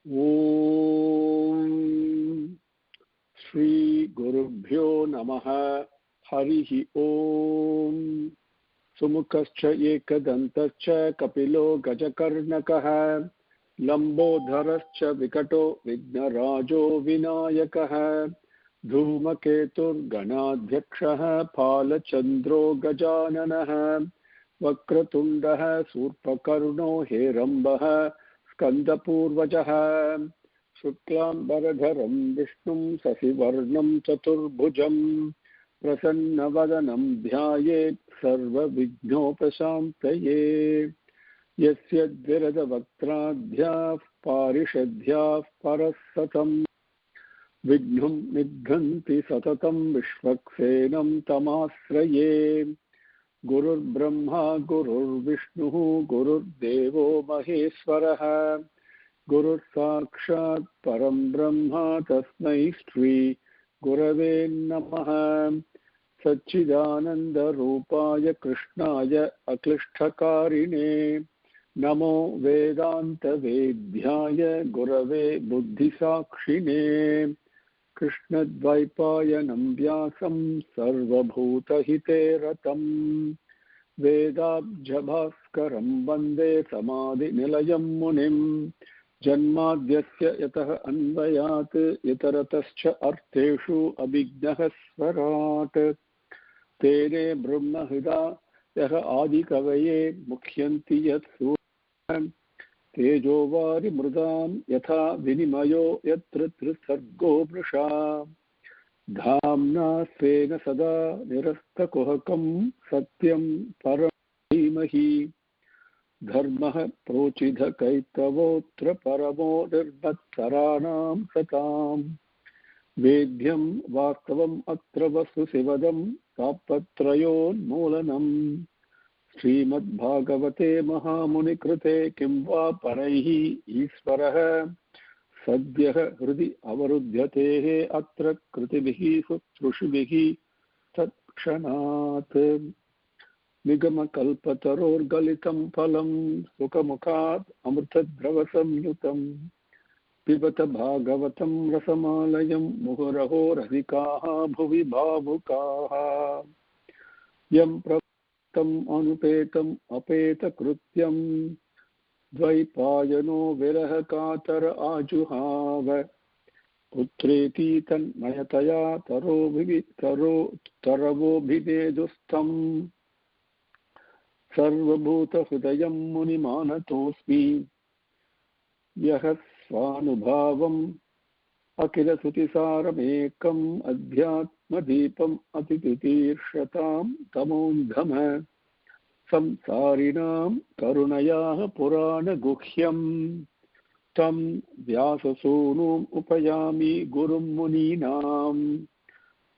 ॐ श्री गुरुभ्यो नमः। हरिः ॐ। सुमुखश्च एकदन्तश्च कपिलो गजकर्णकः लम्बोदरश्च विकटो विघ्नराजो विनायकः धूमकेतुर्गणाध्यक्षः फालचन्द्रो गजाननः वक्रतुण्डः शूर्पकर्णो हेरम्बः स्कन्दपूर्वजः शुक्लाम्बरधरं विष्णुं शशिवर्णं चतुर्भुजं प्रसन्नवदनं ध्यायेत् सर्वविघ्नोपशान्तये। यस्य द्विरदवक्त्राद्याः पारिषद्याः परस्सतं विघ्नं निघ्नन्ति सततं विश्वक्सेनं तमाश्रये। गुरुर्ब्रह्मा गुरुर्विष्णुः गुरुर्देवो महेश्वरः गुरुर्साक्षात् परं ब्रह्म तस्मै श्री गुरवे नमः। सच्चिदानन्दरूपाय कृष्णाय अक्लिष्टकारिणे नमो वेदान्तवेद्याय गुरवे बुद्धिसाक्षिणे कृष्णद्वैपायनं व्यासं सर्वभूतहिते रतं वेदाब्जभास्करं वन्दे समाधिनिलयं मुनिं जन्माद्यस्य यतः अन्वयात् यतरतश्च अर्थेषु अभिज्ञः स्वराट् तेने ब्रह्महृदायः आदिकवये मुह्यन्ति यत् सूर्यः तेजोवारिमृदां यथा विनिमयो यत्र त्रिसर्गो वृषा धाम्ना स्वेन सदा निरस्तकुहकं सत्यं परं धीमहि धर्मः प्रोचिधकैतवोऽत्र परमो निर्मत्सराणां सतां वेद्यं वास्तवम् अत्र वस्तुशिवदं तापत्रयोन्मूलनम् श्रीमद्भागवते महामुनिकृते किं वा परैः ईश्वरः सद्यः हृदि अवरुध्यतेः अत्र कृतिभिः शुश्रूषिभिः तत्क्षणात् निगमकल्पतरोर्गलितं फलं सुखमुखात् अमृतद्रवसंयुतं पिबत भागवतं रसमालयं मुहुरहो रसिकाः भुवि भावुकाः यं अनुपेतम् अपेतकृत्यं द्वैपायनो विरह कातर आजुहाव पुत्रेति तन्मयतया तरवोभिनेदुस्थं सर्वभूतहृदयं मुनिमानतोऽस्मि यः स्वानुभावम् अखिलश्रुतिसारमेकम् अध्यात्मदीपम् अतितितीर्षतां तमोन्धम संसारिणां करुणयाः पुराणगुह्यं तं व्याससूनुम् उपयामि गुरुं मुनीनां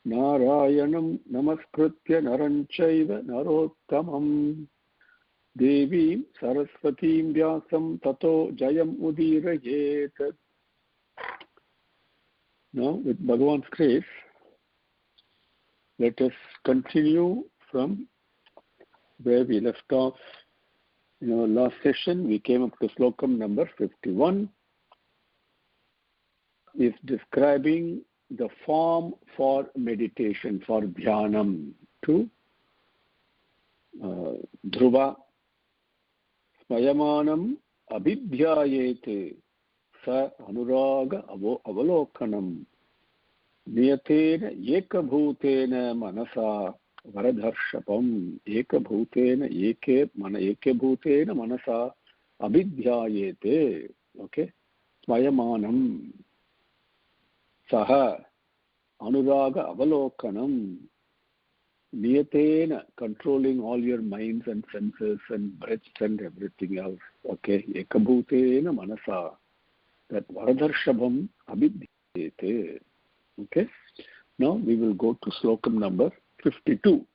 नारायणं नमस्कृत्य नरं चैव नरोत्तमं देवीं सरस्वतीं व्यासं ततो जयम् उदीरयेत्। Now, with Bhagavan's grace, let us continue from where we left off. In our last session, we came up to slokam number 51. Is describing the form for meditation, for dhyanam, to dhruva smayamanam abhidhyayete स अनुराग अवलोकनम नियतेन एकभूतेन मनसा वरदर्शपम एकभूतेन एकभूतेन मनसा अभिध्यायेते। Okay, स्वयमानं सह अनुराग अवलोकनम नियतेन, controlling all your minds and senses and breaths and everything else. Okay, ekabhuteena manasa, that Varadarshapam abhidhyate. Okay. Now we will go to slokam number 52.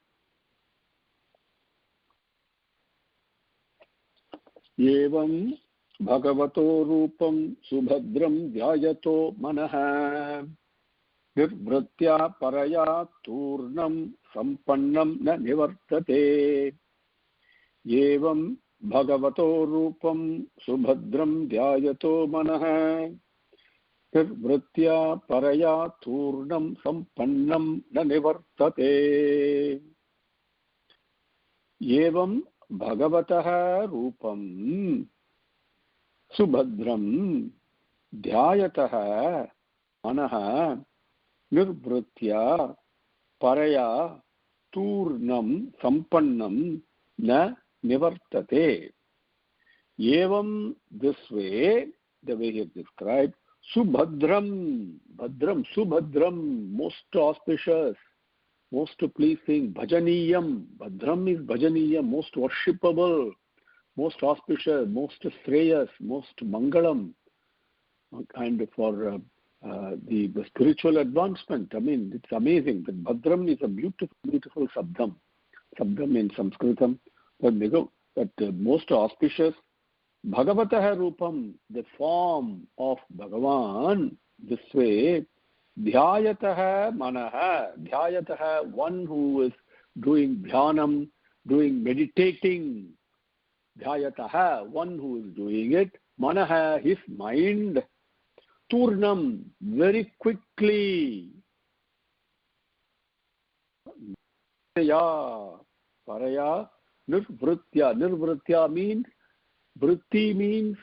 Evam bhagavato rupam subhadram dhyayato manaha nirvritya paraya turnam sampannam na nivartate. Evam Bhagavato Rupam Subhadram Dhyayato Manaha निर्वृत्या परया तूर्णं सम्पन्नं न निवर्तते एवं भगवतः रूपं सुभद्रं ध्यायतः मनः निर्वृत्या परया तूर्णं सम्पन्नं न निवर्तते. Evam, this way, the way he has described, Subhadram, Bhadram, Subhadram, most auspicious, most pleasing, Bhajaniyam, Bhadram is Bhajaniyam, most worshipable, most auspicious, most Shreyas, most Mangalam, and for the spiritual advancement. I mean, it's amazing that Bhadram is a beautiful, beautiful Sabdam. Sabdam in Sanskritam, but most auspicious. Bhagavataha Rupam, the form of Bhagavan, this way, Dhyayataha Manaha, Dhyayataha, one who is doing dhyanam, doing meditating, Dhyayataha, one who is doing it, Manaha, his mind, Turnam, very quickly, Paraya, Nirvritya means, Vritti means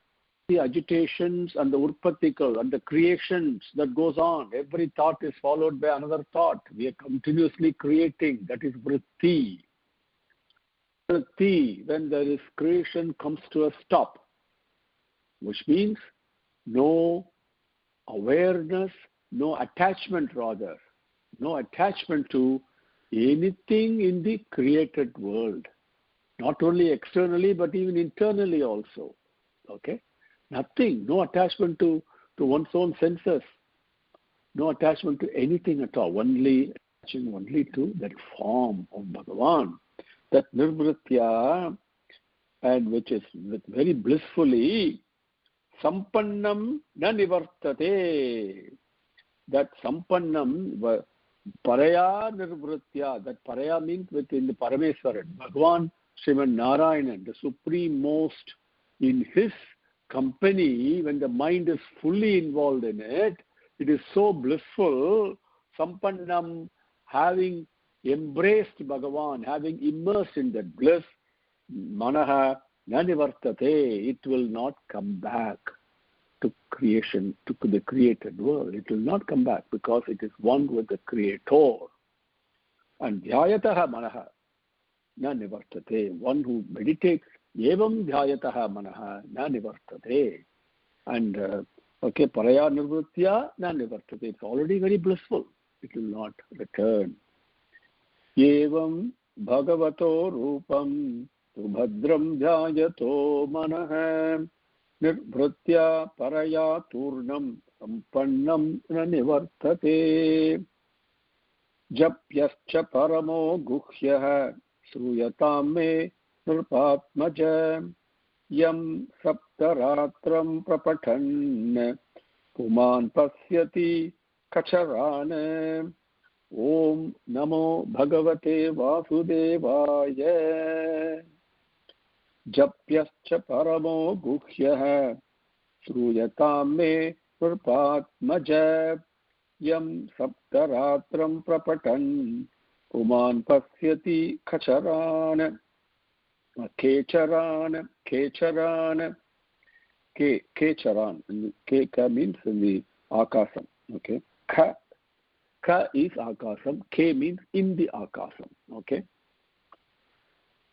the agitations and the urpatikal and the creations that goes on. Every thought is followed by another thought. We are continuously creating. That is vritti. Vritti, when there is creation, comes to a stop, which means no awareness, no attachment rather. No attachment to anything in the created world. Not only externally, but even internally also. Okay? Nothing. No attachment to one's own senses. No attachment to anything at all. Only attaching only to that form of Bhagavan. That nirvritya, and which is very blissfully, sampannam na nivartate. That sampannam, paraya nirvritya. That paraya means within the Parameswaran. Bhagavan, Sriman Narayanan, the Supreme Most, in his company, when the mind is fully involved in it, it is so blissful, Sampannam, having embraced Bhagavan, having immersed in that bliss, Manaha Nanivartate, it will not come back to creation, to the created world. It will not come back because it is one with the Creator. And Dhyayataha Manaha na nivartate, one who meditates, evam dhyayataha manaha na nivartate. And, paraya nirvritya na nivartate. It's already very blissful. It will not return. Evam bhagavato rupam subhadram dhyayato manaha nirvritya paraya turnam sampannam na nivartate. Japyascha paramo guhyaha श्रूयतां मे नृपात्मज यं सप्तरात्रं प्रपठन् पुमान् पश्यति कचरान् ॐ नमो भगवते वासुदेवाय जप्यश्च परमो गुह्यः श्रूयतां मे नृपात्मज यं सप्तरात्रं प्रपठन् Puman pasyati kacharan, kecharan, kecharan. Ka means in the akasam. Okay. Ka is akasam. Ke means in the akasam. Okay.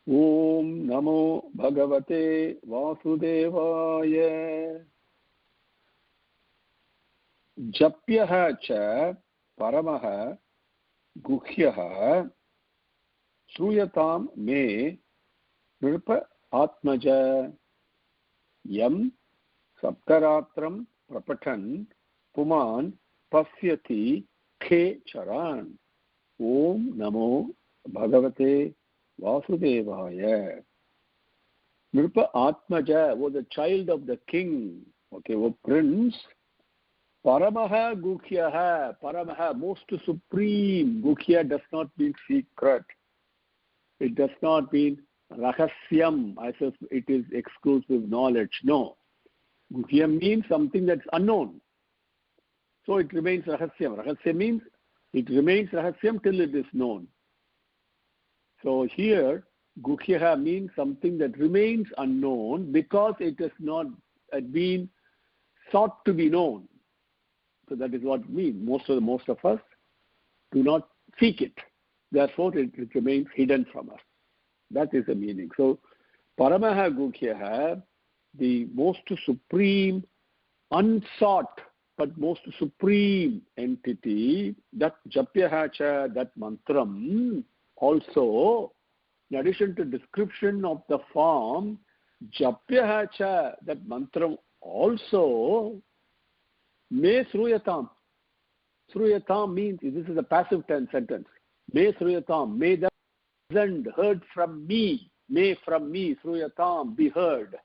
Om Namo Bhagavate Vasudevaya. Japyaha cha paramaha Guhyaha Shruyatam me Nirpa Atmaja Yam Saptaratram Prapatan Puman Pasyati Ke Charan. Om Namo Bhagavate Vasudevaya. Nirpa Atmaja was the child of the king, okay, was prince. Paramaha Guhyaha, Paramaha, most supreme. Guhya does not mean secret. It does not mean Rahasyam, as if it is exclusive knowledge. No. Guhya means something that's unknown. So it remains rahasyam. Rahasya means it remains rahasyam till it is known. So here, guhyaha means something that remains unknown because it has not been sought to be known. So that is what it means. Most of us do not seek it. Therefore, it remains hidden from us. That is the meaning. So, Paramaha Guhyaha, the most supreme, unsought, but most supreme entity, that Japyaha cha, that mantram, also, in addition to description of the form, Japyaha cha, that mantram also, me sruyatam. Sruyatam means, this is a passive tense sentence. Me sruyatam, may the heard from me, may from me, sruyatam, be heard.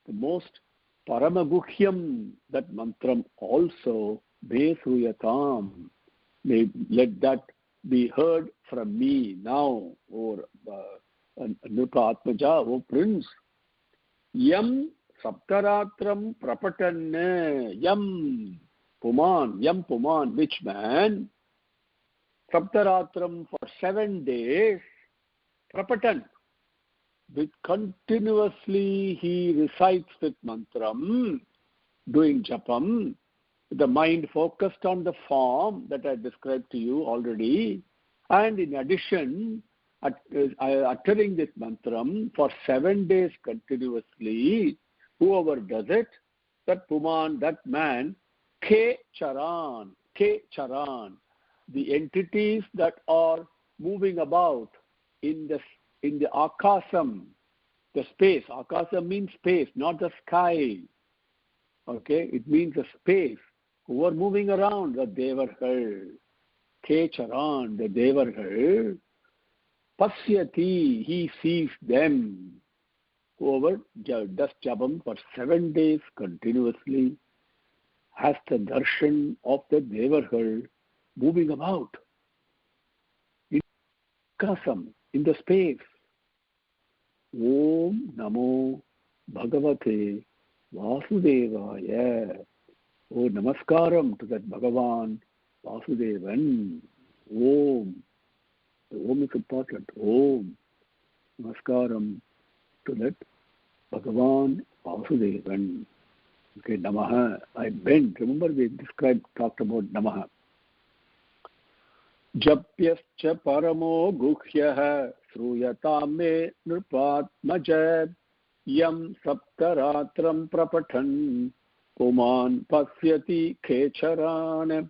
The most paramaguhyam, that mantram also, me sruyatam, may let that be heard from me now, or Nrupa Atmaja, O Prince. Yam Saptaratram Prapatan, Yam Puman, which man, Saptaratram for 7 days, Prapatan, with continuously he recites with mantram, doing japam, the mind focused on the form that I described to you already, and in addition, uttering this mantram for 7 days continuously, whoever does it, that Puman, that man, Ke Charan, the entities that are moving about in the akasam, the space. Akasam means space, not the sky. Okay, it means the space. Who are moving around, the Devargal. Ke Charan, the Devargal. Pasyati, he sees them. Whoever does jabam for 7 days continuously has the darshan of the Devargal moving about in kasam, in the space. Om Namo Bhagavate Vasudevaya. Oh, namaskaram to that Bhagavan Vasudevan. Om. The Om is important. Om. Namaskaram to that Bhagavan Vasudevan. Okay, Namaha. I bend. Remember we talked about Namaha. Japyascha paramo guhyaha sruyatam me nrupatmaja yam saptaratram prapatan puman pasyati kecharan.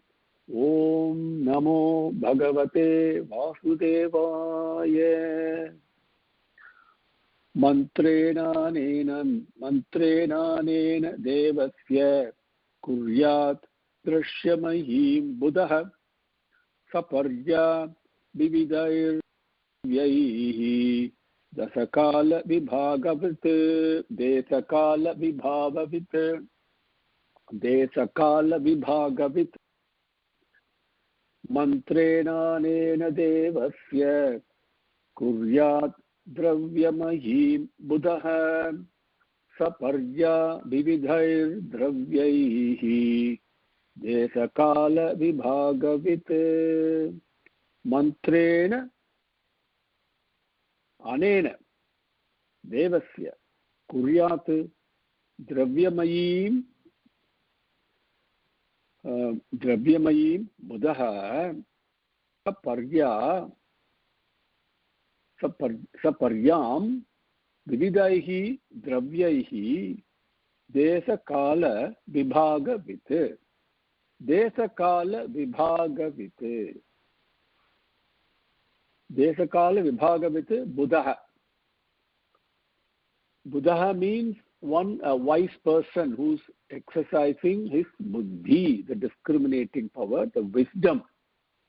Om Namo Bhagavate Vasudevaya. Mantrenanena devasya kuryat drishyamahim buddha saparya vividair vyaihi dasakala vibhagavit desakala vibhagavit mantrenanena devasya kuryat dravyamahim buddha saparya vividair dravyaihi desakala vibhagavit. Mantrena anena devasya kuryat dravyamahim buddha saparyam vividaihi dravyaihi desakala vibhagavit. Desakala vibhagavit buddha. Buddha means a wise person who's exercising his buddhi, the discriminating power, the wisdom,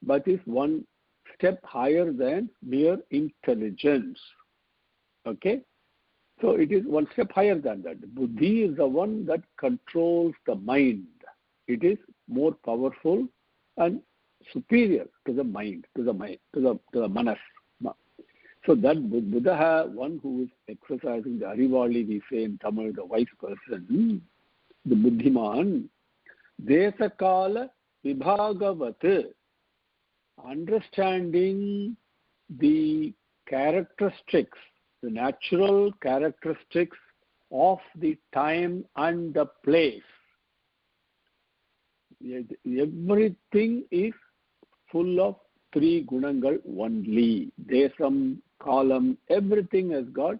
but is one step higher than mere intelligence. Okay? So it is one step higher than that. Buddhi is the one that controls the mind. It is more powerful and superior to the mind, to the manas. So that Buddha, one who is exercising the Arivali, we say in Tamil, the wise person, the Buddhiman, Desakala Vibhagavat, understanding the characteristics, the natural characteristics of the time and the place. Everything is full of three gunangal only. Desam, kalam, everything has got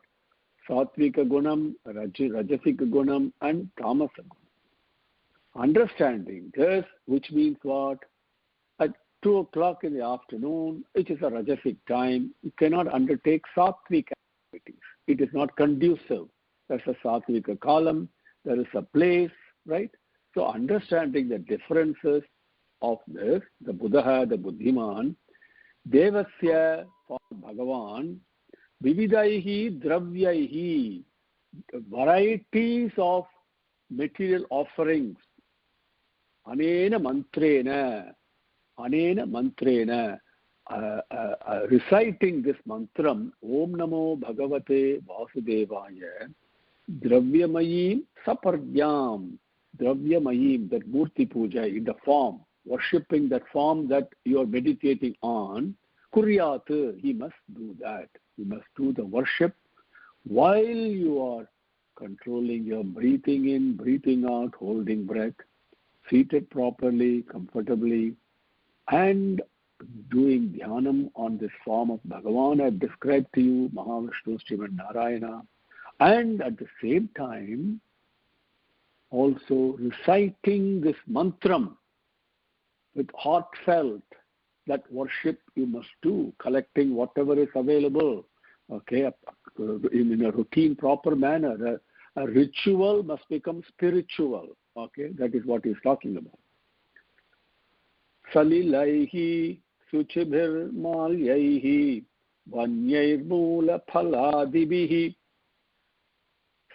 satvika gunam, rajasika gunam and tamasa gunam. Understanding this, which means what? At 2 o'clock in the afternoon, which is a rajasic time, you cannot undertake sattvic activities. It is not conducive. There's a sattvika kalam, there is a place, right? So understanding the differences of this, the Buddha, the Buddhiman, Devasya for Bhagavan, Vividaihi Dravyaihi, varieties of material offerings, Anena Mantrena, reciting this mantram, Om Namo Bhagavate Vasudevaya, Dravyamayim Sapardyam, Dravyamayim, that Murti Puja in the form, worshipping that form that you are meditating on, Kuryat, he must do that. You must do the worship while you are controlling your breathing in, breathing out, holding breath, seated properly, comfortably, and doing dhyanam on this form of Bhagavan I have described to you, Mahavishnu, Srimad Narayana, and at the same time also reciting this mantram with heartfelt. That worship you must do, collecting whatever is available, okay, in a routine, proper manner. A ritual must become spiritual, okay, that is what he is talking about. Salilaihi suchibhir malyaihi vanyair mula phaladibihi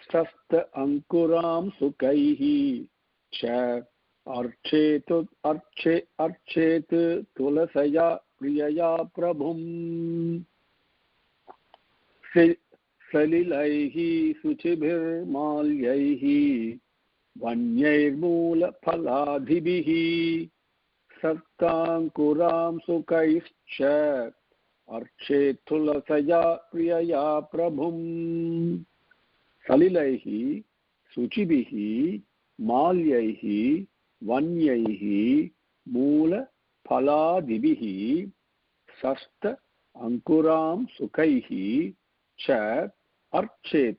stasta ankuram sukaihi cha Archet tulasaya priyaya prabhum salilaihi suchibhir malyaihi vanyair mula phaladhibihi sattankuram sukaischa archet tulasaya priyaya prabhum salilaihi suchibihi malyaihi Vanyaihi Mula Phaladibihi Sasta Ankuram Sukaihi Cha Archet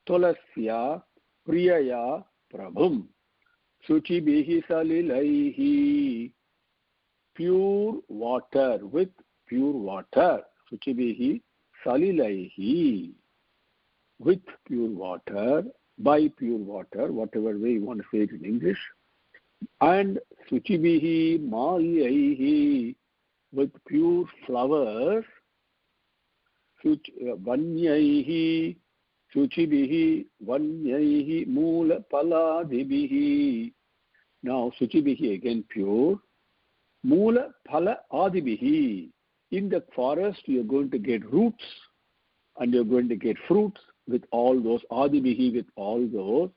Tulasya Priyaya Prabhum Suchibihi Salilaihi, pure water, with pure water. Suchibihi Salilaihi, with pure water, by pure water, whatever way you want to say it in English. And Suchibihi Malyaihi, with pure flowers. Vanyaihi, Suchibihi, Vanyaihi, Mula Paladibihi. Now Suchibihi again pure. Mula Phala Adibihi. In the forest you are going to get roots and you are going to get fruits with all those. Adibihi, with all those.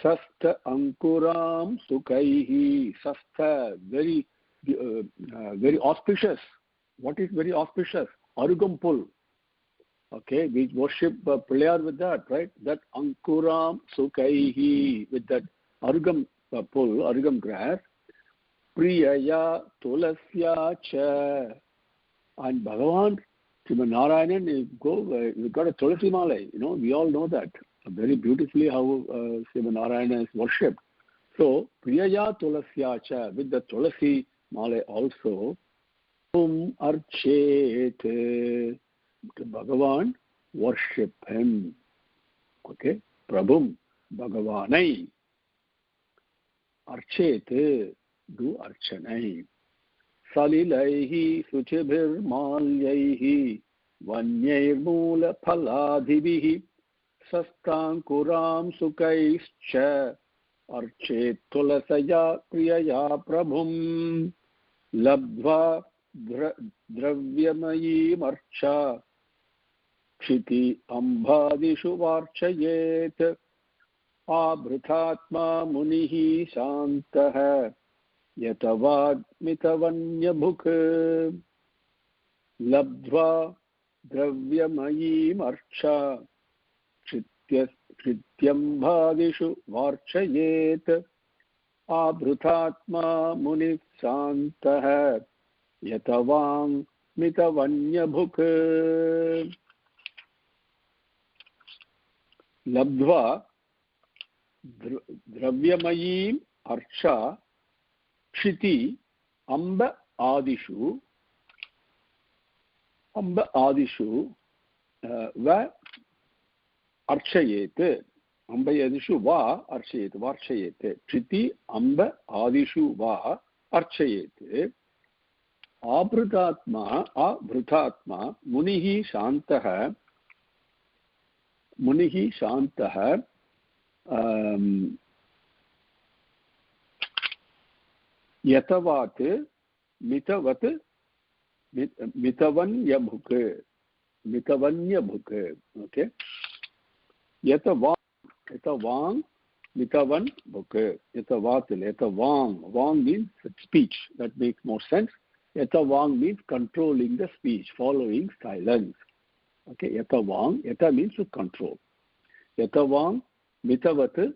Sasta Ankuram Sukaihi. Sasta, very auspicious. What is very auspicious? Arugam pul. Okay, we worship Pralyar with that, right? That Ankuram Sukaihi, with that Arugam pul, Arugam grass. Priyaya Tulasya Cha. And Bhagavan, Srimad Narayanan, you've got a Tulasi Malai. You know, we all know that very beautifully how Srimad Narayana is worshipped. So, Priyaya Tulasya Cha, with the Tulasi Malai also, Archet, Bhagavan, worship him. Okay, Prabhum, Bhagavanai. Archet, do Archanai. Salilaihi Suchibhir Malyaihi Vanyair Mula Phaladhibihi Sastankuram Sukaischa Archet Tulasaya Priyaya Prabhum Labdva Dravyamayi Marcha Kshiti Ambadishu Varchayet आवृतात्मा मुनिः शान्तः यतवाग्मितवन्यभुक् लब्ध्वा द्रव्यमयीमर्चा कृत्यम्भादिषु वार्चयेत् आवृतात्मा मुनिः शान्तः यतवाङ्मितवन्यभुक् लब्ध्वा द्रव्यमयीम् अर्चा क्षिति अम्ब आदिषु व अर्चयेत् अम्बयादिषु वा अर्चयेत् वार्चयेत् क्षिति अम्ब आदिषु वा अर्चयेत् आवृतात्मा मुनिः शान्तः यतवात् मितवन्यभुक् okay यतवांग mitavan book yatavang means speech. That makes more sense. Yatavang means controlling the speech, following silence. Okay, yatavang, yata means to control. Yatavang mitavat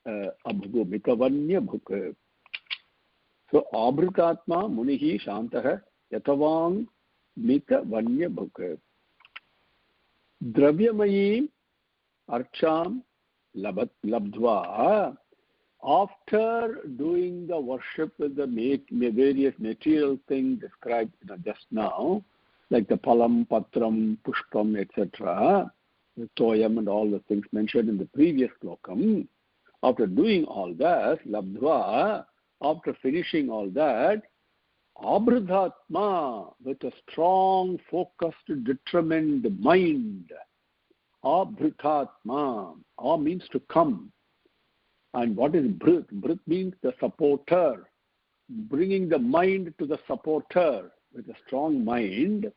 abhugo mitavanya bhuk. So abhrutatma munihi shantah yatavang mitavanya bhuk. Dravyamayi archam labdva. After doing the worship with the various material things described just now, like the palam, patram, pushpam, etc., the toyam and all the things mentioned in the previous slokam, after doing all that, labdva, after finishing all that, abhridhatma, with a strong, focused, determined mind, abhridhatma, means to come. And what is bhrit? Bhrit means the supporter, bringing the mind to the supporter with a strong mind.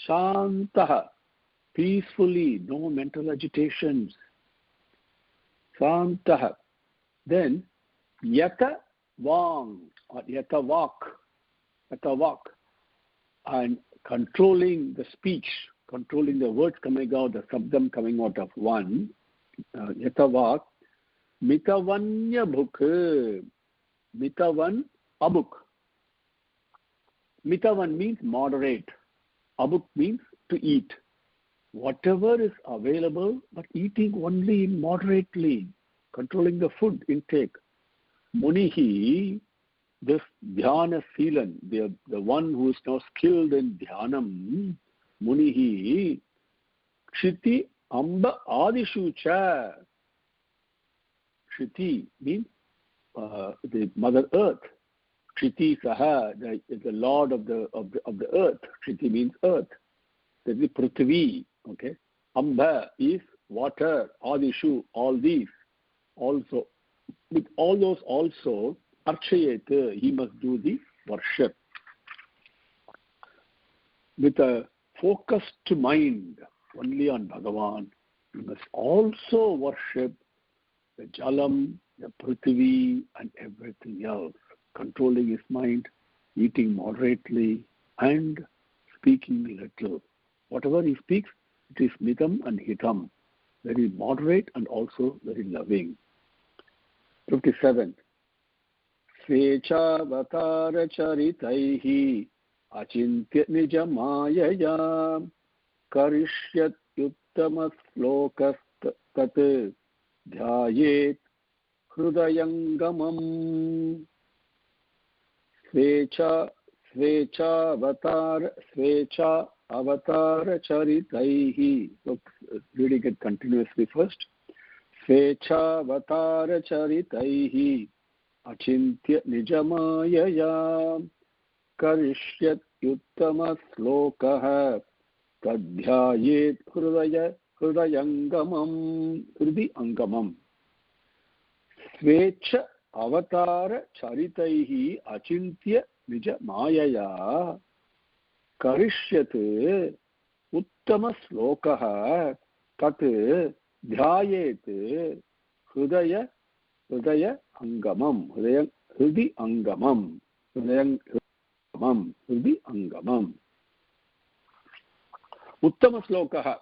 Shantaha, peacefully, no mental agitations. Shantaha. Then yata vang or yatavak, and controlling the speech, controlling the words coming out, the sabdam coming out of one. Yatavak. Mitavanya bhuk. Mitavan abuk. Mitavan means moderate. Abuk means to eat. Whatever is available, but eating only moderately, controlling the food intake. Munihi, this dhyana seelan, the one who is now skilled in dhyanam, Munihi, kshiti amba adishu cha. Kshiti means the Mother Earth. Kshiti Saha is the Lord of the earth. Kshiti means earth. That is Prithvi. Okay. Amba is water. Adishu, all these. Also, with all those also, Archayate, he must do the worship. With a focused mind only on Bhagavan, he must also worship the Jalam, the Prithvi, and everything else, controlling his mind, eating moderately, and speaking little. Whatever he speaks, it is mitam and hitam, very moderate and also very loving. 57. Svechavatara charitaihi achintya nijamayaya karishyat yuttama slokas tat ध्यायेत् हृदयंगमम्. स्वेच्छा अवतार चरितैहि. So reading it continuously first. स्वेच्छावतार चरितैहि अचिन्त्य निजमायया करिष्यत् उत्तम श्लोकः तद्ध्यायेत् हृदयंगमम्. हृदि अंगमम्. स्वेच्छ अवतार चरितैहि अचिन्त्य निज मायया करिष्यत् उत्तम श्लोकः तत् ध्यायेत् Hridaya Angamam. Hridi Angamam. Hridi Angamam. Uttama Slokaha.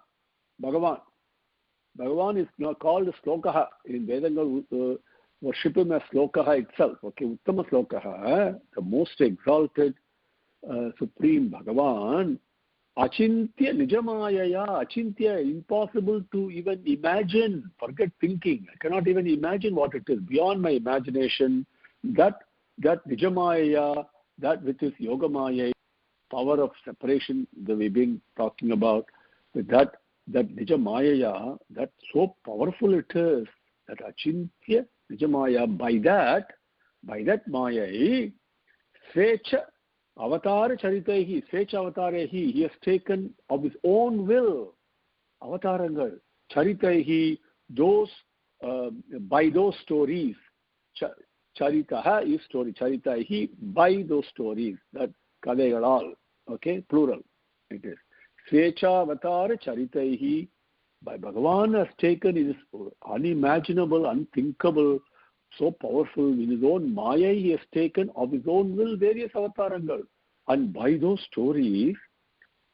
Bhagavan is now called Slokaha. In Vedangal, worship him as Slokaha itself. Okay, Uttama Slokaha, the most exalted Supreme Bhagavan. Achintya Nijamayaya. Achintya, impossible to even imagine. Forget thinking. I cannot even imagine what it is. Beyond my imagination, that Nijamayaya, that which is Yogamaya, power of separation that we've been talking about, that Nijamayaya, that so powerful it is, that Achintya Nijamaya, by that Maya, Svecha Avatar Charitahi, Svecha Avatarehi, he has taken of his own will, Avatarangal, Charitahi, those, by those stories, Charitaha is story, Charitahi, by those stories, that Kadegalal, okay, plural, it is. Svecha Avatar Charitahi, by Bhagavan has taken his unimaginable, unthinkable, so powerful, in his own Maya he has taken of his own will various avatarangal. And by those stories,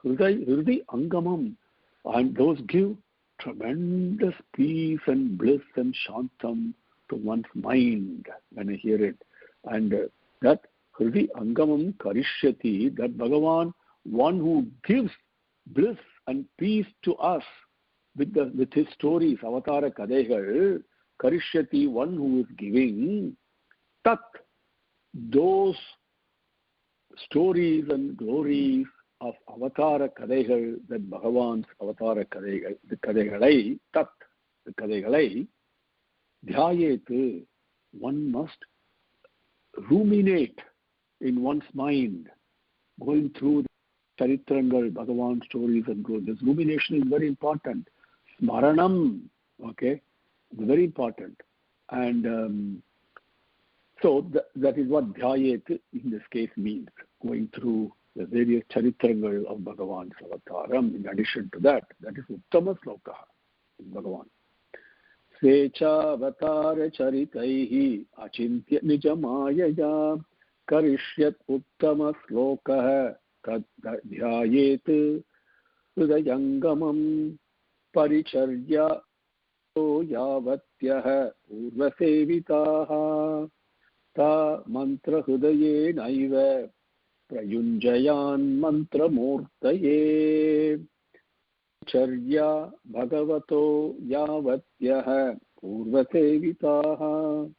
Hridi Angamam, and those give tremendous peace and bliss and shantam to one's mind when I hear it. And that Hridi Angamam Karishyati, that Bhagavan, one who gives bliss and peace to us with his stories, Avatara Kadegal, Karishyati, one who is giving, Tat, those stories and glories of Avatara Kadegal, that Bhagavan's Avatara Kadegal, the Kadegalai, Tat, the Kadegalai, Dhyayet, one must ruminate in one's mind, going through the Charitrangal, Bhagavan stories and glories. This rumination is very important. Smaranam, okay, very important. And so that is what Dhyayet in this case means, going through the various Charitrangal of Bhagavan's Avataram. In addition to that is Uttama Slokaha in Bhagavan. Svecha Avatara Charitaihi Achintya Nijamayaya Karishyat Uttama Slokaha Tad Dhyayet Hridayangamam Paricharya Yavatyah Purvasevitaha Ta Mantra Hridaye Naiva Prayunjayan Mantra Murtaye Charya Bhagavato Yavatyah Purvasevitaha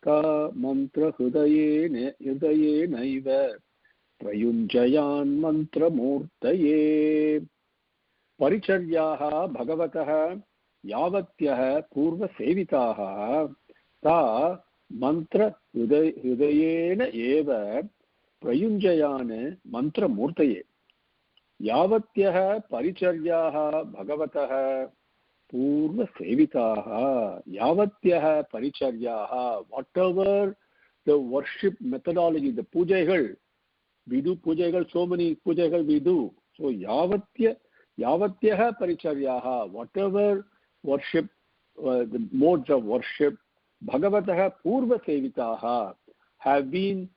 Ta Mantra Hridaye Naiva Prayunjayan Mantra Murtaye Paricharyaha Bhagavataha Yavatyah Purva Sevitaha Ta Mantra Hridayena Eva Prayunjayana Mantra Murtaye Yavatyah Paricharyaha Bhagavataha Purva Sevitaha Yavatyah Paricharyaha, whatever the worship methodology, the pujagal, we do pujagal, so many pujagal we do. So Yavatyah Paricharyaha, whatever worship, the modes of worship, Bhagavataha Purva Sevitaha, have been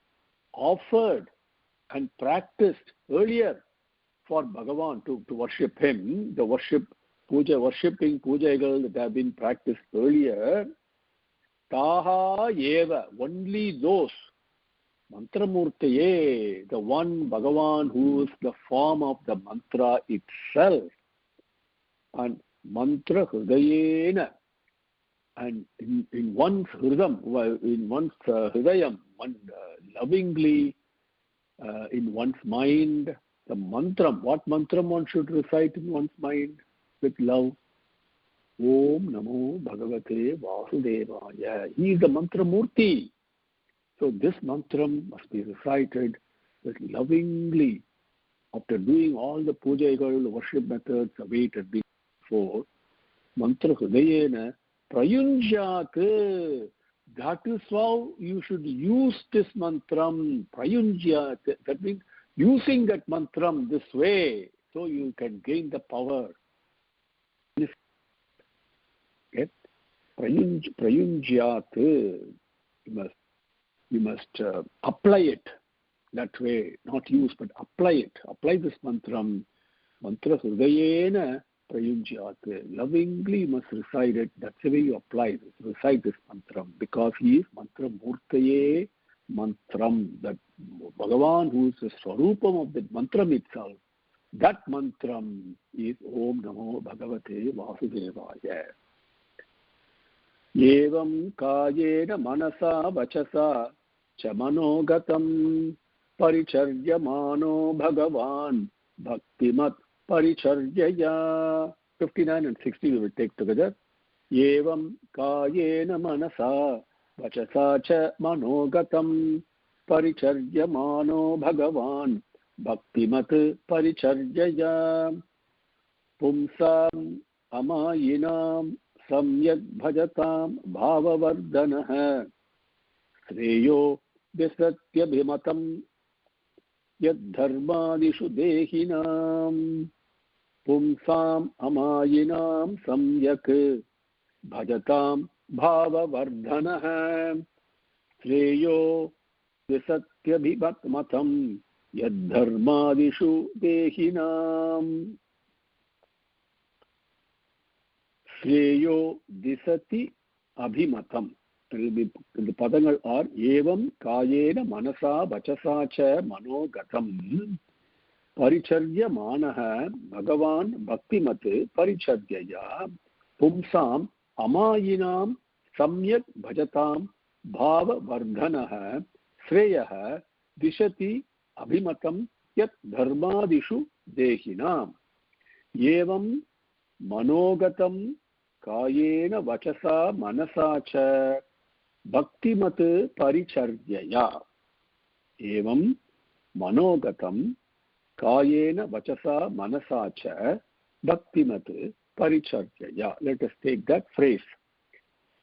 offered and practiced earlier for Bhagavan to worship him, the worshipping pujagal that have been practiced earlier, Taha Eva, only those, Mantramurtaye, the one Bhagavan who is the form of the mantra itself, and Mantra Hridayena, and in one's hridam, in one's hridayam, one lovingly, in one's mind, the mantram, what mantram one should recite in one's mind with love? Om Namo Bhagavate Vasudevaya. He is the mantra murti. So this mantram must be recited with lovingly. After doing all the pujagal, the worship methods, the way it has been before, mantra hridayena prayunjat. That is how you should use this mantram, prayunjat. That means using that mantram this way, so you can gain the power. Okay? prayunjyat. You must apply it that way, not use, but apply it. Apply this mantram. Mantra hridayena prayunjyat. Lovingly you must recite it. That's the way you apply this. Recite this mantram, because he is mantra murtaye mantram. That Bhagavan, who is the swarupam of the mantram itself, that mantram is Om Namo Bhagavate Vasudevaya. Evam kayena manasa vachasa cha manogatam paricharyamano Bhagavan bhaktimat paricharyaya. 59 and 60 we will take together. Evam kayena manasa vachasa cha manogatam paricharyamano Bhagavan bhaktimat paricharyaya. Pumsam amayinam samyak bhajatam bhavavardhanah sreyo visatyabhimatam yadharmadishu dehinam. Pumsam amayinam samyak bhajatam bhavavardhanah sreyo visatyabhimatam yadharmadishu dehinam. Shreyo disati abhimatam. The padangal are evam kayena manasa vachasa cha manogatam paricharya manaha Bhagavan bhaktimat paricharyaya. Pumsam amayinam samyak bhajatam bhava vardhanah shreyah dishati abhimatam yat dharmadishu dehinam. Evam manogatam kayena vachasa manasa cha bhaktimat paricharyaya. Evam manogatam kayena vachasa manasa cha bhaktimat paricharyaya. Let us take that phrase.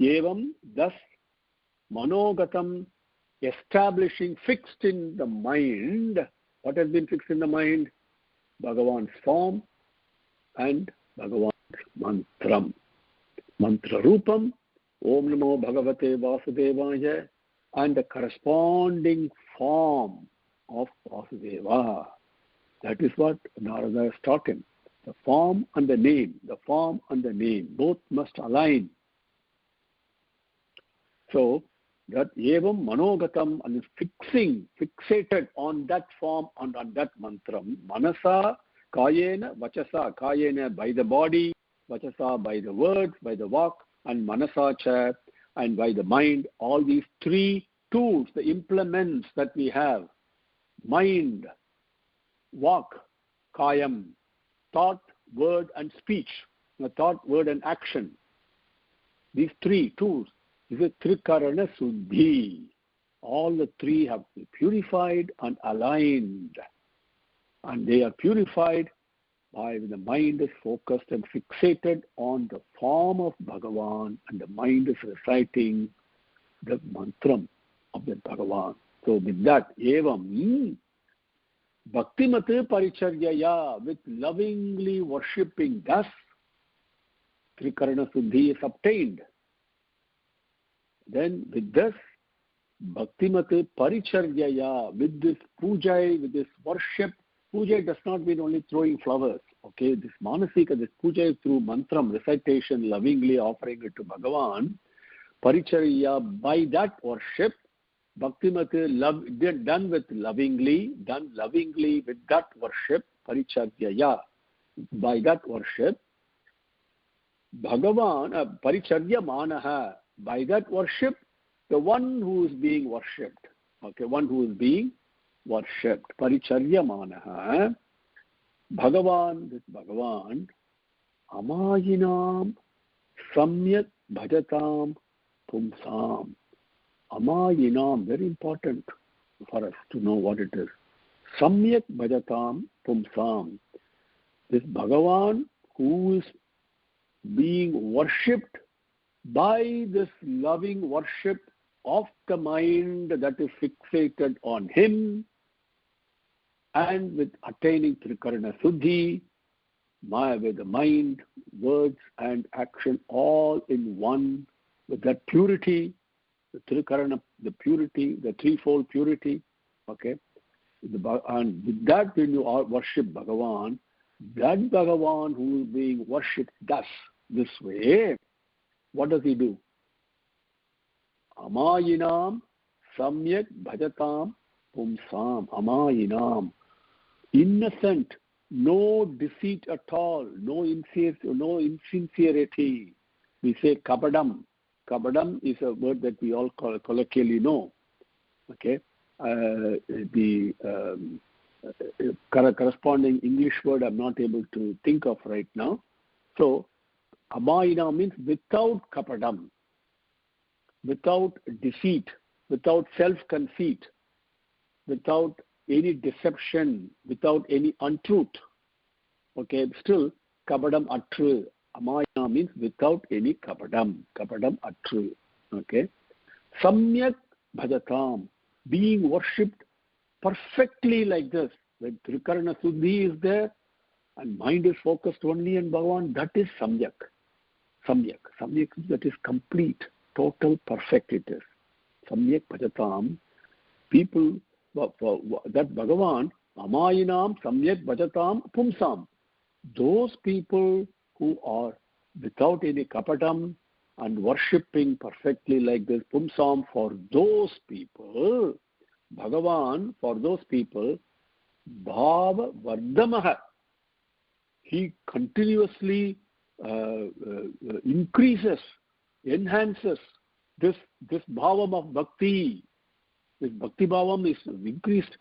Evam, thus, manogatam, establishing, fixed in the mind. What has been fixed in the mind? Bhagavan's form and Bhagavan's mantram. Mantra rupam, Om Namo Bhagavate Vasudevaya, and the corresponding form of Vasudeva. That is what Narada has taught him. The form and the name. The form and the name. Both must align. So, that evam manogatam, and fixated on that form and on that mantram. Manasa, kayena, vachasa, kayena by the body, vachasa by the words, by the walk, and manasa cha, and by the mind. All these three tools, the implements that we have: mind, walk, kayam, thought, word, and speech. Thought, word, and action. These three tools is a trikarana suddhi. All the three have to be purified and aligned. And they are purified by the mind is focused and fixated on the form of Bhagavan, and the mind is reciting the mantram of the Bhagavan. So with that, evam bhaktimate paricharyaya, with lovingly worshipping, thus trikarana suddhi is obtained. Then with this bhaktimate paricharyaya, with this puja, with this worship. Puja does not mean only throwing flowers. Okay, this manasika, this puja is through mantram, recitation, lovingly offering it to Bhagavan. Paricharya, by that worship, bhaktimate, done lovingly with that worship, paricharyaya, by that worship, Bhagavan, paricharya manaha, by that worship, the one who is being worshipped. Okay, one who is being worshipped. Paricharya manaha. Bhagavan, this Bhagavan, amayinam samyak bhajatam pumsam. Amayinam, very important for us to know what it is. Samyak bhajatam pumsam. This Bhagavan who is being worshipped by this loving worship of the mind that is fixated on him, and with attaining Trikarana Suddhi, with the mind, words and action all in one with that purity, the Trikarana, the purity, the threefold purity, okay? And with that, when you worship Bhagavan, that Bhagavan who is being worshipped thus, this way, what does he do? Amayinam samyak bhajatam pumsam. Amayinam. Innocent, no deceit at all, no insincerity. We say kabadam. Kabadam is a word that we all colloquially know. Okay, the corresponding English word I'm not able to think of right now. So, amayina means without kapadam, without deceit, without self-conceit, without any deception, without any untruth. Okay, still kabadam atru. Amaya means without any kabadam atru. Okay, samyak bhajatam, being worshipped perfectly like this. When Trikarana Suddhi is there and mind is focused only on Bhagavan, that is samyak. Samyak, that is complete, total, perfect it is. Samyak bhajatam, people, that Bhagavan, amayinam samyak bhajatam pumsam, those people who are without any kapadam and worshipping perfectly like this, pumsam, for those people, Bhagavan, for those people, bhava vardamaha, he continuously increases, enhances this bhavam of bhakti. This bhakti bhavam is increased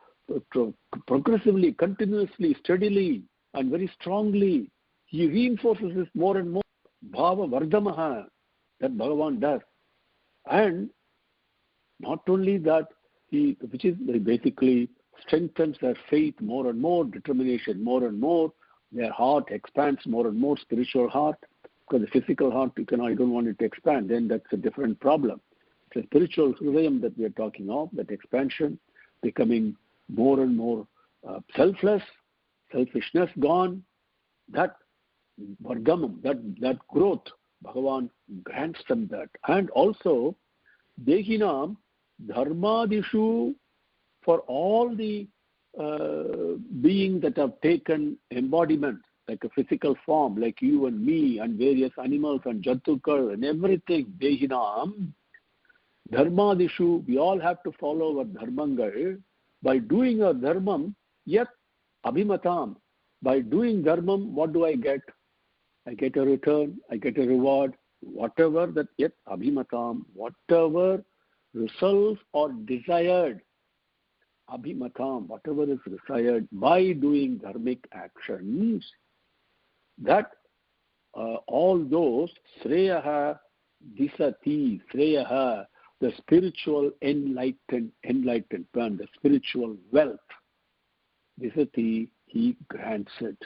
progressively, continuously, steadily, and very strongly. He reinforces this more and more. Bhava vardamaha, that Bhagavan does. And not only that, which is basically strengthens their faith more and more, determination more and more, their heart expands more and more, spiritual heart, because the physical heart, I don't want it to expand, then that's a different problem. It's a spiritual hridayam that we are talking of, that expansion, becoming more and more selfless, selfishness gone, that vargamam, that growth, Bhagavan grants them that. And also, dehinam dharmadishu, for all the beings that have taken embodiment, like a physical form, like you and me and various animals and jantukar and everything, dehinam, dharmadishu, we all have to follow our dharmangal. By doing our dharmam, yet abhimatam, by doing dharmam, what do I get? I get a return, I get a reward, whatever that, yet abhimatam, whatever results are desired, abhimatam, whatever is desired by doing dharmic actions, that all those sreyaha disati, sreyaha, the spiritual enlightenment, the spiritual wealth, disati, he grants it.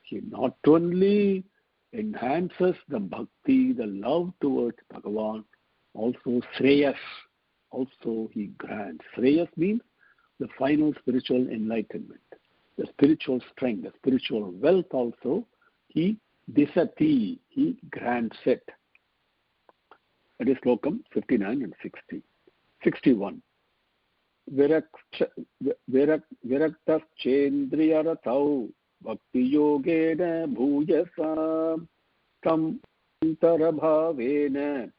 He not only enhances the bhakti, the love towards Bhagavan, also sreyas, also he grants. Sreyas means the final spiritual enlightenment, the spiritual strength, the spiritual wealth also, he disati, he grants it. That is Slokam 59 and 60. 61. Viraktas chendriyaratau bhakti yogena bhujasa tam antarabhavena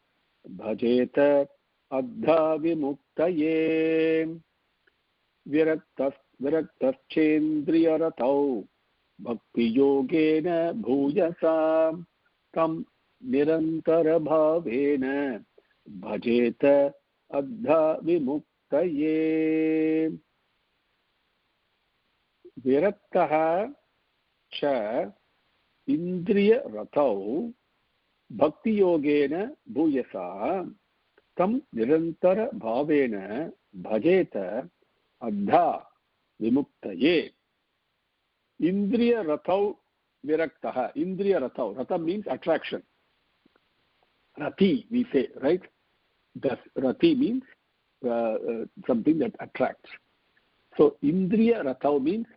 bhajeta adha vimuktaye. Viraktas chendriyaratau bhakti yogena bhujasa tam nirantara bhavena bhajeta adha vimuktaye. Viraktaha cha indriya ratau bhakti yogena bhujasa tam nirantara bhavena bhajeta adha vimuktaye. Indriya ratau viraktaha. Indriya ratau. Rata means attraction. Rati, we say, right? Rati means something that attracts. So, Indriya Ratau means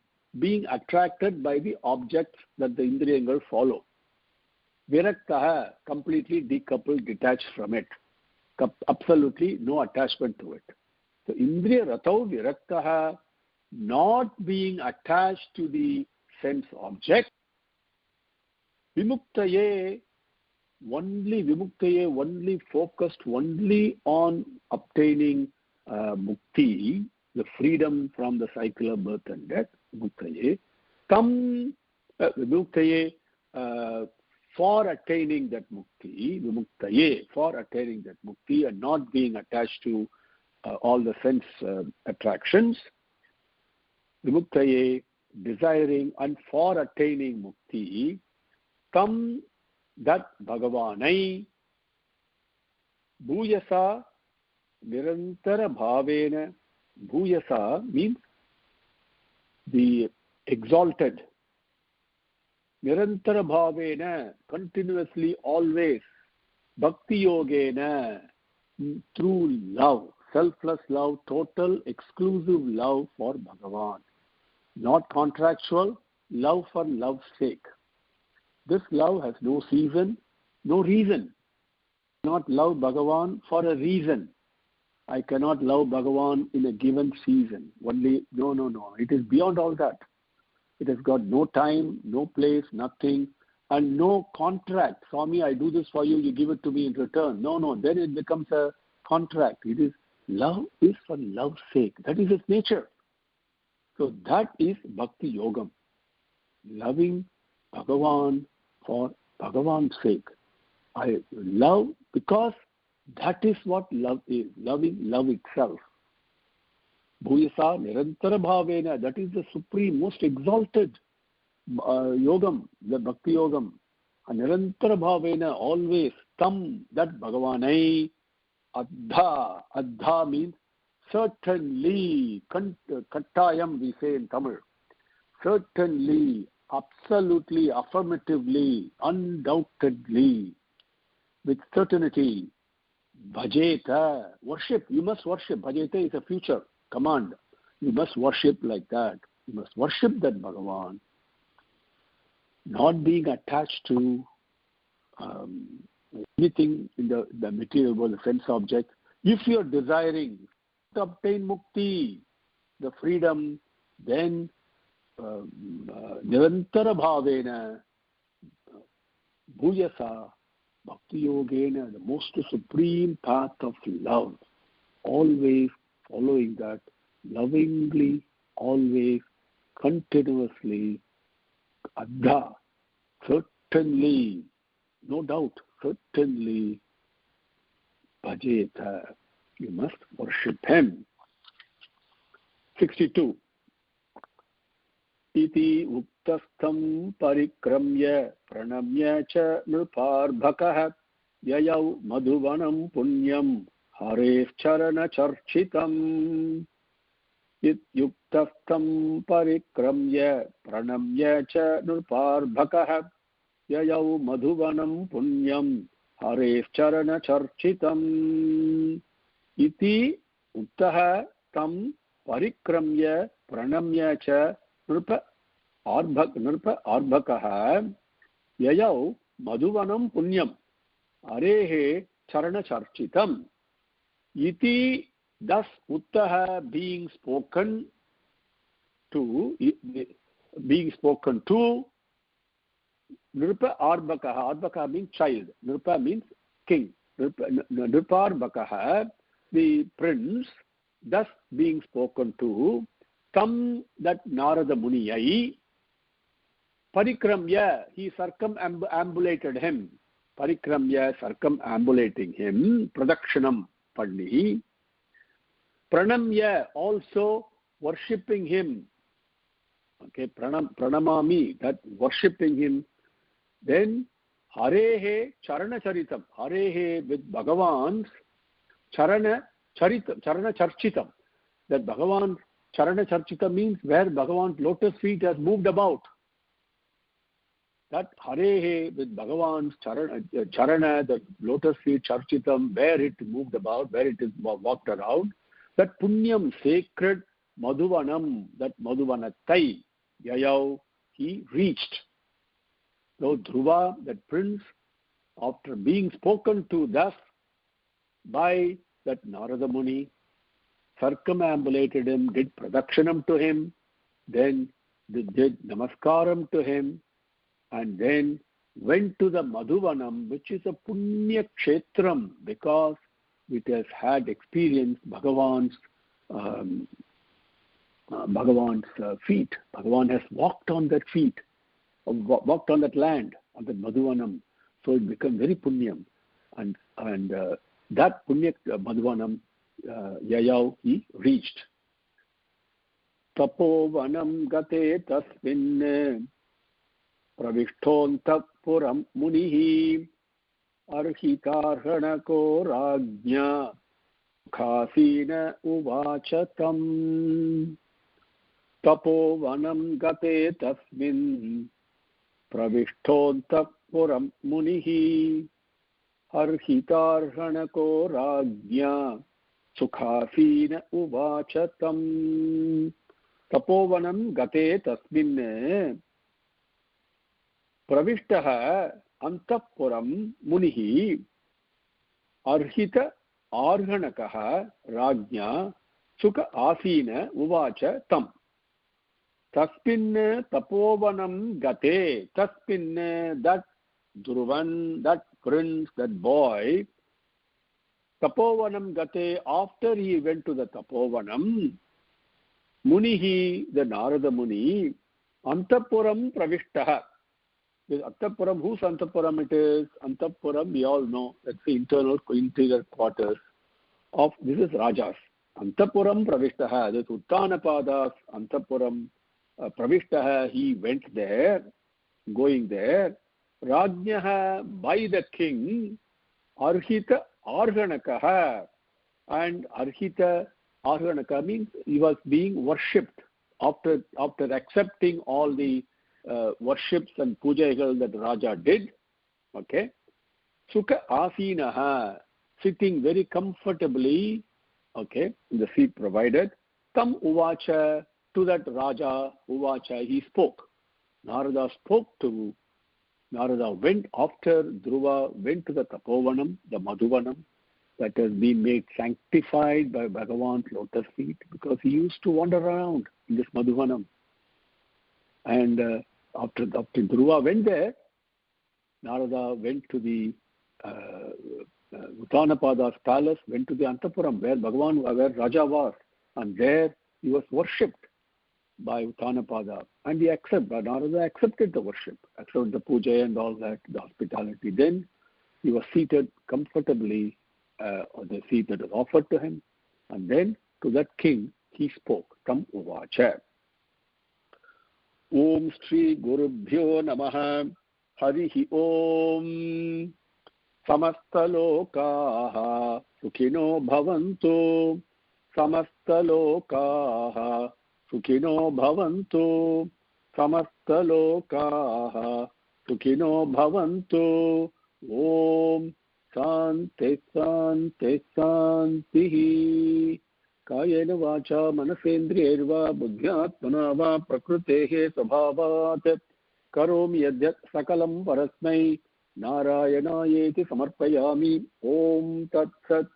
being attracted by the objects that the Indriyangal follow. Viraktaha, completely decoupled, detached from it. absolutely no attachment to it. So Indriya Ratau Viraktaha, not being attached to the sense object. Vimuktaye, only focused only on obtaining mukti, the freedom from the cycle of birth and death. Vimuktaye. Vimuktaye, for attaining that mukti, vimuktaye, for attaining that mukti and not being attached to all the sense attractions. Vimuktaye, desiring and for attaining mukti, tam that Bhagavanai, Bhuyasa Nirantara Bhavena. Bhuyasa means the exalted. Nirantara Bhavena, continuously, always. Bhakti Yogena, through love, selfless love, total exclusive love for Bhagavan. Not contractual, love for love's sake. This love has no season, no reason. Not love Bhagavan for a reason. I cannot love Bhagavan in a given season. Only, no. It is beyond all that. It has got no time, no place, nothing, and no contract. Swami, I do this for you, you give it to me in return. No. Then it becomes a contract. It is love is for love's sake. That is its nature. So that is Bhakti Yogam. Loving Bhagavan for Bhagavan's sake. I love because that is what love is. Loving love itself. Bhuyasa Nirantara Bhavena. That is the supreme, most exalted Yogam, the Bhakti Yogam. Nirantara Bhavena, always. Tam, that Bhagavanai. Adha means certainly. Kattayam we say in Tamil. Certainly, absolutely, affirmatively, undoubtedly, with certainty. Bhajeta, worship. You must worship. Bhajeta is a future command. You must worship like that. You must worship that Bhagavan. Not being attached to anything in the material world, the sense object. If you are desiring to obtain mukti, the freedom, then nirantara bhavena, bhuyasa, bhakti yogena, the most supreme path of love, always following that, lovingly, always, continuously, adha, certainly, no doubt, certainly, bhajeta, you must worship him. 62. Iti uktastham parikramya pranamya cha nruparbhakah yayau madhuvanam punyam harev charana charchitam. Ityuktastham parikramya pranamya cha nruparbhakah yayau madhuvanam punyam harev charana charchitam. Iti uktaha tam parikramya pranamya cha nrupa arbhakah yayau madhuvanam punyam arehe charana charchitam. Iti, thus uttaha, being spoken to nrupa arbhakah. Arbhakah means child. Nrupa means king. Nrupa arbhakah, the prince, thus being spoken to, tam, that Narada Muniyai, parikramya, he circumambulated him. Parikramya, circumambulating him, pradakshanam panni. Pranamya, also worshipping him. Okay, pranamami, that worshipping him. Then harehe charana charitam. Harehe, with Bhagavan's charana charchitam. That Bhagavan charana charchitam means where Bhagavan's lotus feet has moved about. That harehe, with Bhagavan's charana, the lotus feet charchitam, where it moved about, where it is walked around. That punyam, sacred madhuvanam, that madhuvanatai, yayau, he reached. So Dhruva, that prince, after being spoken to thus, by that Narada Muni, circumambulated him, did pradakshanam to him, then did namaskaram to him, and then went to the Madhuvanam, which is a punya kshetram, because it has had experienced Bhagavan's feet. Bhagavan has walked on that feet, walked on that land, on the Madhuvanam. So it became very punyam. And that punya Madhuvanam, Yayau, he reached. Tapovanam gate tasmin pravishthontapuram munihi arhitarhanako rajnya khasina uvachatam. Tapovanam gate tasmin pravishthontapuram munihi arhitarhanako rajnya sukhasina uvachatam. Tapovanam gate tasmin pravishtaha antapuram munihi arhita arhanakaha rajnya sukha asina uvacha tam. Tasmin tapovanam gate, tasmin, that Dhruvan, that prince, that boy, tapovanam gate, after he went to the tapovanam, munihi, the Narada Muni, antapuram pravishtaha. Antapuram, whose Antapuram it is? Antapuram, we all know, that's the interior quarters of, this is Rajas. Antapuram pravishtaha, this Uttanapadas Antapuram pravishtaha, he went there, going there. Rajnyaha, by the king, Arhita Arhanakaha, and Arhita Arhanaka means he was being worshipped after accepting all the worships and pujagal that Raja did. Okay, Sukha Asinaha, sitting very comfortably, okay, in the seat provided. Tam Uvacha, to that Raja, Uvacha, he spoke. Narada went after Dhruva, went to the Tapovanam, the Madhuvanam, that has been made sanctified by Bhagavan's lotus feet, because he used to wander around in this Madhuvanam. And after Dhruva went there, Narada went to the Uttanapada's palace, went to the Antapuram, where Raja was, and there he was worshipped by Uttanapada, and Narada accepted the worship, accepted the puja and all that, the hospitality. Then he was seated comfortably on the seat that was offered to him, and then to that king he spoke. Tam Uvacha. Om Shri Gurubhyo Namaha. Harihi Om. Samastalokaha Sukhino Bhavantu. Samastalokaha Sukhino Bhavantu. Samastalokaha Sukhino Bhavantu. Om Shanti Shanti Shanti. Kayena vacha manasendriyarva buddhyatmana va prakrutehe svabhavat karomi yadyat sakalam parasmai narayanaayeti samarpayami. Om Tat Sat.